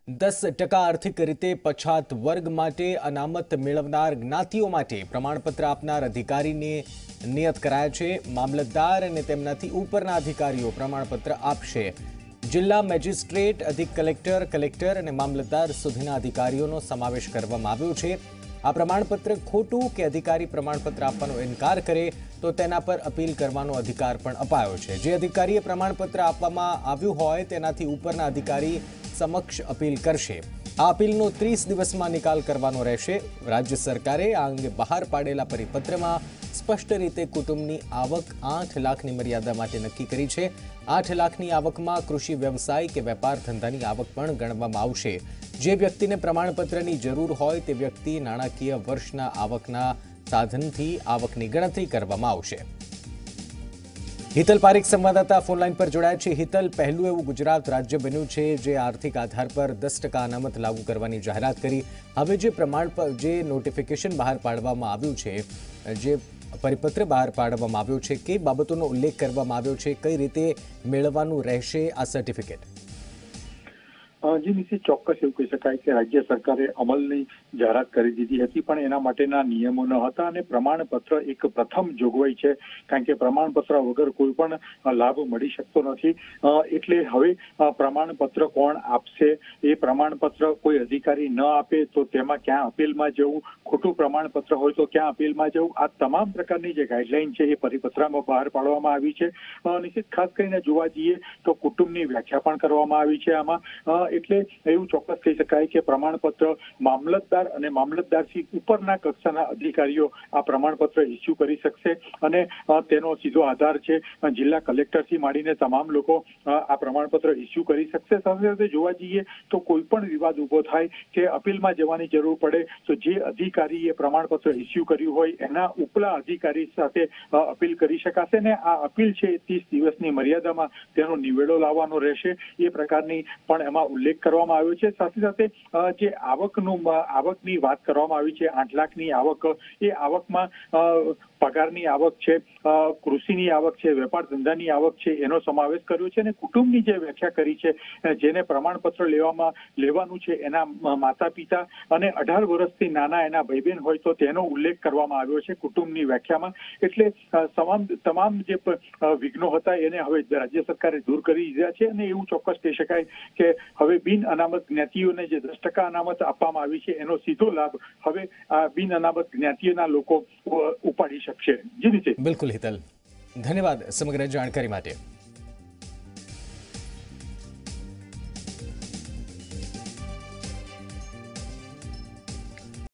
10% આર્થિક રીતે પછાત વર્ગ માટે અનામત મેળવનાર જ્ઞાતિઓ માટે પ્રમાણપત્ર આપનાર અધિકારીને નિયત કરાયા છે। મામલતદાર અને તેમનાથી ઉપરના અધિકારીઓ પ્રમાણપત્ર આપશે। જિલ્લા મેજિસ્ટ્રેટ, અધિક કલેક્ટર, કલેક્ટર અને મામલતદાર સુધીના અધિકારીઓનો સમાવેશ કરવામાં આવ્યો છે। આ પ્રમાણપત્ર ખોટું કે અધિકારી પ્રમાણપત્ર આપવાનો ઇનકાર કરે તો તેના પર અપીલ કરવાનો અધિકાર પણ અપાયો છે। જે અધિકારીએ પ્રમાણપત્ર આપવામાં આવ્યું હોય તેનાથી ઉપરના અધિકારી સમક્ષ અપીલ કરશે। આ અપીલનો 30 દિવસમાં નિકાલ કરવાનો રહેશે। રાજ્ય સરકારે આ અંગે બહાર પાડેલા પરિપત્રમાં સ્પષ્ટ રીતે કુટુંબની આવક 8 લાખની મર્યાદા માટે નક્કી કરી છે। 8 લાખની આવકમાં કૃષિ વ્યવસાય કે વેપાર ધંધાની આવક પણ ગણવામાં આવશે। જે વ્યક્તિને પ્રમાણપત્રની જરૂર હોય તે વ્યક્તિ નાણાકીય વર્ષના આવકના સાધનથી આવકની ગણતરી કરવામાં આવશે। હિતલ પારીખ સંવાદદાતા ફોનલાઈન પર જોડાયા છે। હિતલ, પહેલું એવું ગુજરાત રાજ્ય બન્યું છે જે આર્થિક આધાર પર 10% અનામત લાગુ કરવાની જાહેરાત કરી। હવે જે નોટિફિકેશન બહાર પાડવામાં આવ્યું છે, જે પરિપત્ર બહાર પાડવામાં આવ્યો છે, કઈ બાબતોનો ઉલ્લેખ કરવામાં આવ્યો છે, કઈ રીતે મેળવવાનું રહેશે આ સર્ટિફિકેટ? જી નિશ્ચિત ચોક્કસ એવું કહી શકાય કે રાજ્ય સરકારે અમલની જાહેરાત કરી દીધી હતી, પણ એના માટેના નિયમો ન હતા અને પ્રમાણપત્ર એક પ્રથમ જોગવાઈ છે, કારણ કે પ્રમાણપત્ર વગર કોઈ પણ લાભ મળી શકતો નથી। એટલે હવે પ્રમાણપત્ર કોણ આપશે, એ પ્રમાણપત્ર કોઈ અધિકારી ન આપે તો તેમાં ક્યાં અપીલમાં જવું, ખોટું પ્રમાણપત્ર હોય તો ક્યાં અપીલમાં જવું, આ તમામ પ્રકારની જે ગાઈડલાઈન છે એ પરિપત્રમાં બહાર પાડવામાં આવી છે। નિશ્ચિત ખાસ કરીને જોવા જઈએ તો કુટુંબની વ્યાખ્યા પણ કરવામાં આવી છે આમાં। એટલે એવું ચોક્કસ કહી શકાય કે પ્રમાણપત્ર મામલતદાર અને મામલતદારથી ઉપરના કક્ષાના અધિકારીઓ આ પ્રમાણપત્ર ઇસ્યુ કરી શકશે અને તેનો સીધો આધાર છે જિલ્લા કલેક્ટરથી માંડીને તમામ લોકો આ પ્રમાણપત્ર ઇસ્યુ કરી શકશે। સાથે સાથે જોવા જઈએ તો કોઈ પણ વિવાદ ઉભો થાય કે અપીલમાં જવાની જરૂર પડે તો જે અધિકારીએ પ્રમાણપત્ર ઇસ્યુ કર્યું હોય એના ઉપલા અધિકારી સાથે અપીલ કરી શકાશે ને આ અપીલ છે 30 દિવસની મર્યાદામાં તેનો નિવેડો લાવવાનો રહેશે। એ પ્રકારની પણ એમાં ઉલ્લેખ કરવામાં આવ્યો છે। સાથે સાથે જે આવકની વાત કરવામાં આવી છે, 8 લાખની આવક, એ આવકમાં પગારની આવક છે, કૃષિની આવક છે, વેપાર ધંધાની આવક છે, એનો સમાવેશ કર્યો છે અને કુટુંબની જે વ્યાખ્યા કરી છે, જેને પ્રમાણપત્ર લેવાનું છે એના માતા પિતા અને 18 વર્ષથી નાના એના ભાઈ બહેન હોય તો તેનો ઉલ્લેખ કરવામાં આવ્યો છે કુટુંબની વ્યાખ્યામાં। એટલે તમામ જે વિઘ્નો હતા એને હવે રાજ્ય સરકારે દૂર કરી દીધા છે અને એવું ચોક્કસ કહી શકાય કે હવે બિન અનામત જ્ઞાતિઓને જે 10% અનામત આપવામાં આવી છે એનો સીધો લાભ હવે આ બિન અનામત જ્ઞાતિઓના લોકો ઉપાડી શકશે। જી નીચે બિલકુલ હિતલ, ધન્યવાદ સમગ્ર જાણકારી માટે।